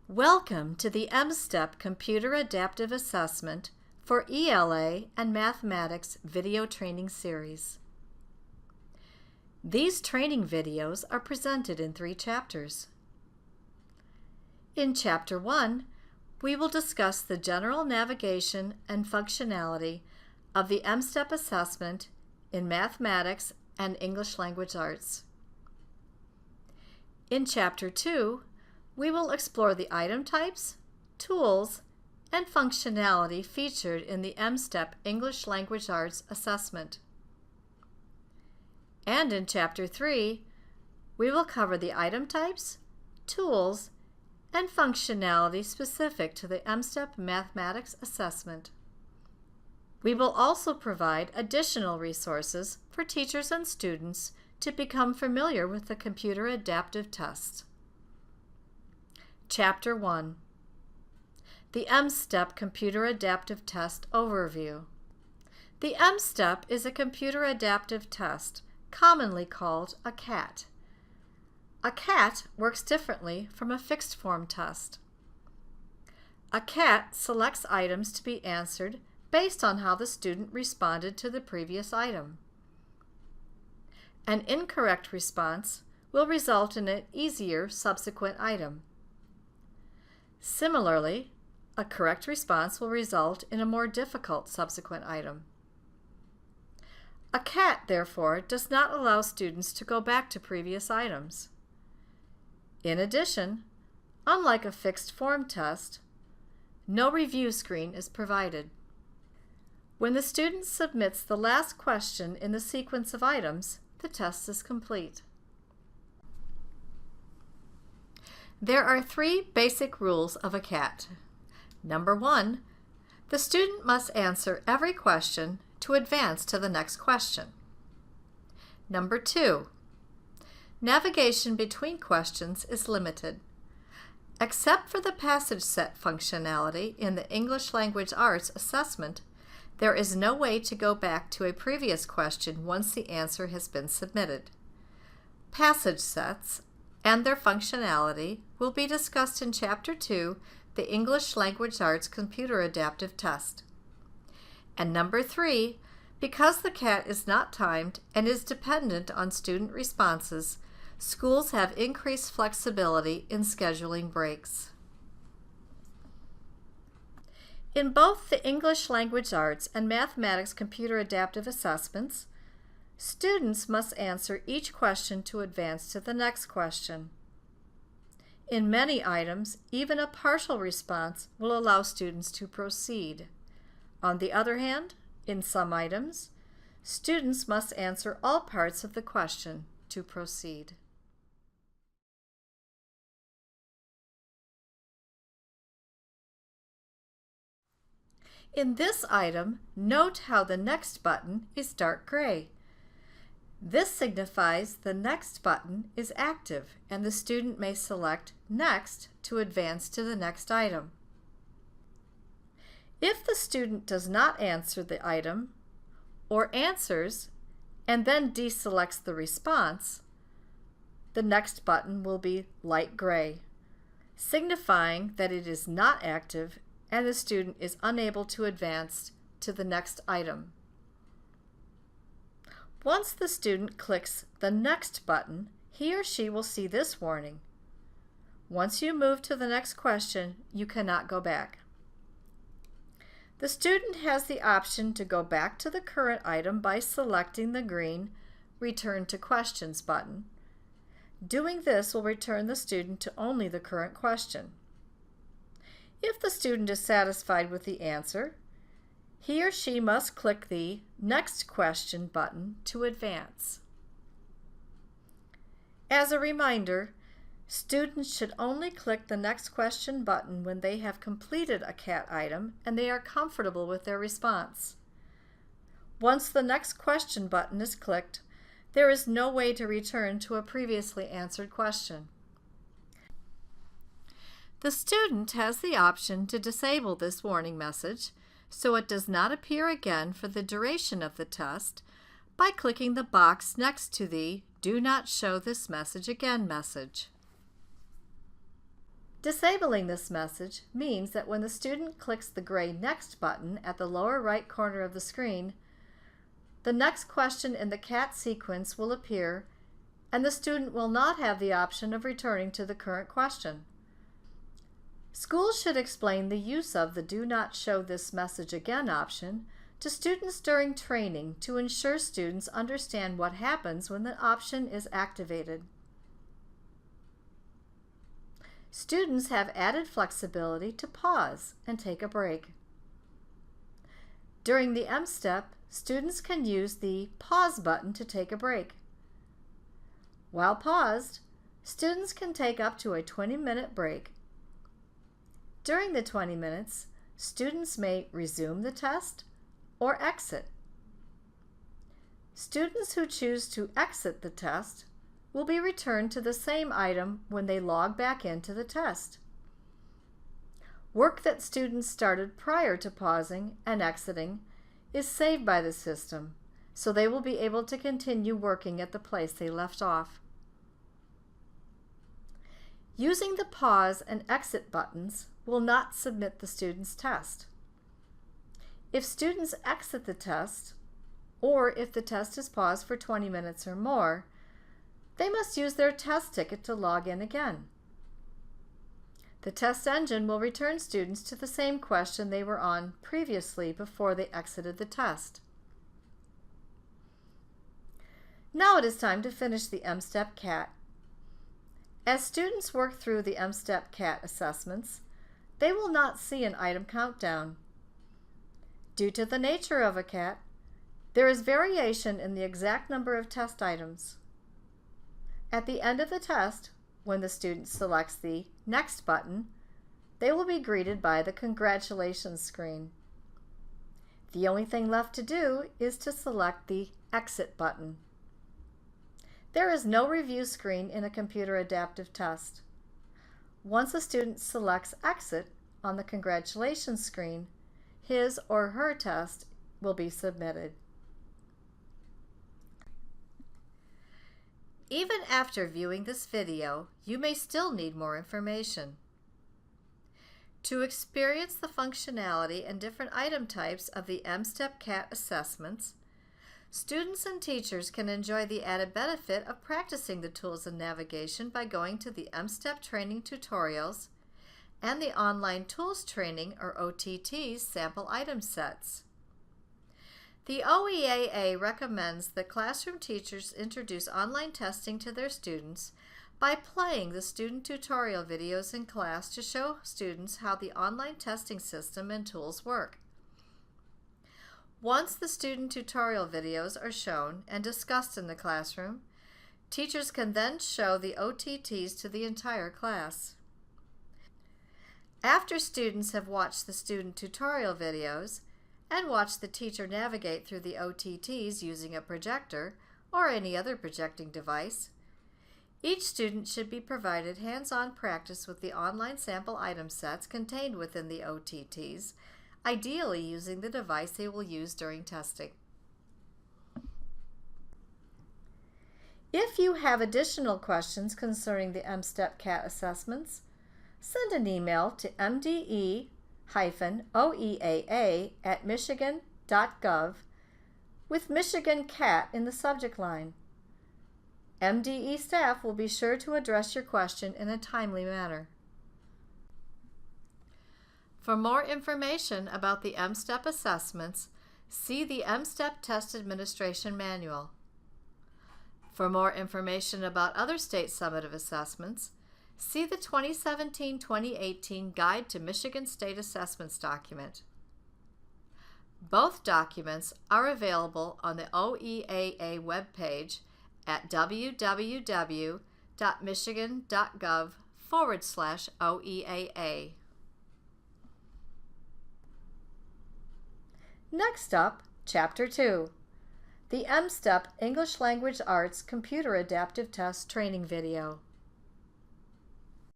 Welcome to the M-STEP Computer Adaptive Assessment for ELA and Mathematics video training series. These training videos are presented in 3 chapters. In Chapter 1, we will discuss the general navigation and functionality of the M-STEP assessment in Mathematics and English Language Arts. In Chapter 2, we will explore the item types, tools, and functionality featured in the M-STEP English Language Arts assessment. And in Chapter 3, we will cover the item types, tools, and functionality specific to the M-STEP Mathematics assessment. We will also provide additional resources for teachers and students to become familiar with the computer adaptive test. Chapter 1. The M-STEP Computer Adaptive Test Overview. The M-STEP is a computer adaptive test, commonly called a CAT. A CAT works differently from a fixed form test. A CAT selects items to be answered based on how the student responded to the previous item. An incorrect response will result in an easier subsequent item. Similarly, a correct response will result in a more difficult subsequent item. A CAT, therefore, does not allow students to go back to previous items. In addition, unlike a fixed form test, no review screen is provided. When the student submits the last question in the sequence of items, the test is complete. There are 3 basic rules of a CAT. Number 1, the student must answer every question to advance to the next question. Number 2, navigation between questions is limited. Except for the passage set functionality in the English Language Arts assessment, there is no way to go back to a previous question once the answer has been submitted. Passage sets and their functionality will be discussed in Chapter 2, the English Language Arts Computer Adaptive Test. And number 3, because the CAT is not timed and is dependent on student responses, schools have increased flexibility in scheduling breaks. In both the English Language Arts and Mathematics Computer Adaptive Assessments, students must answer each question to advance to the next question. In many items, even a partial response will allow students to proceed. On the other hand, in some items, students must answer all parts of the question to proceed. In this item, note how the Next button is dark gray. This signifies the Next button is active and the student may select Next to advance to the next item. If the student does not answer the item, or answers and then deselects the response, the Next button will be light gray, signifying that it is not active and the student is unable to advance to the next item. Once the student clicks the Next button, he or she will see this warning. Once you move to the next question, you cannot go back. The student has the option to go back to the current item by selecting the green Return to Questions button. Doing this will return the student to only the current question. If the student is satisfied with the answer, he or she must click the Next Question button to advance. As a reminder, students should only click the Next Question button when they have completed a CAT item and they are comfortable with their response. Once the Next Question button is clicked, there is no way to return to a previously answered question. The student has the option to disable this warning message so it does not appear again for the duration of the test by clicking the box next to the Do Not Show This Message Again message. Disabling this message means that when the student clicks the gray Next button at the lower right corner of the screen, the next question in the CAT sequence will appear, and the student will not have the option of returning to the current question. Schools should explain the use of the Do Not Show This Message Again option to students during training to ensure students understand what happens when the option is activated. Students have added flexibility to pause and take a break. During the M step, students can use the Pause button to take a break. While paused, students can take up to a 20-minute break. During the 20 minutes, students may resume the test or exit. Students who choose to exit the test will be returned to the same item when they log back into the test. Work that students started prior to pausing and exiting is saved by the system, so they will be able to continue working at the place they left off. Using the pause and exit buttons will not submit the student's test. If students exit the test, or if the test is paused for 20 minutes or more, they must use their test ticket to log in again. The test engine will return students to the same question they were on previously before they exited the test. Now it is time to finish the M-Step CAT. As students work through the M-Step CAT assessments, they will not see an item countdown. Due to the nature of a CAT, there is variation in the exact number of test items. At the end of the test, when the student selects the Next button, they will be greeted by the Congratulations screen. The only thing left to do is to select the Exit button. There is no review screen in a computer adaptive test. Once a student selects Exit on the Congratulations screen, his or her test will be submitted. Even after viewing this video, you may still need more information. To experience the functionality and different item types of the M-Step CAT assessments, students and teachers can enjoy the added benefit of practicing the tools and navigation by going to the M-Step training tutorials and the Online Tools Training, or OTT's, sample item sets. The OEAA recommends that classroom teachers introduce online testing to their students by playing the student tutorial videos in class to show students how the online testing system and tools work. Once the student tutorial videos are shown and discussed in the classroom, teachers can then show the OTTs to the entire class. After students have watched the student tutorial videos and watched the teacher navigate through the OTTs using a projector or any other projecting device, each student should be provided hands-on practice with the online sample item sets contained within the OTTs, ideally using the device they will use during testing. If you have additional questions concerning the M-Step CAT assessments, send an email to mde-oeaa@michigan.gov with Michigan CAT in the subject line. MDE staff will be sure to address your question in a timely manner. For more information about the M-Step assessments, see the M-Step Test Administration Manual. For more information about other state summative assessments, see the 2017-2018 Guide to Michigan State Assessments document. Both documents are available on the OEAA webpage at www.michigan.gov/OEAA. Next up, Chapter 2, the M-Step English Language Arts Computer Adaptive Test Training Video.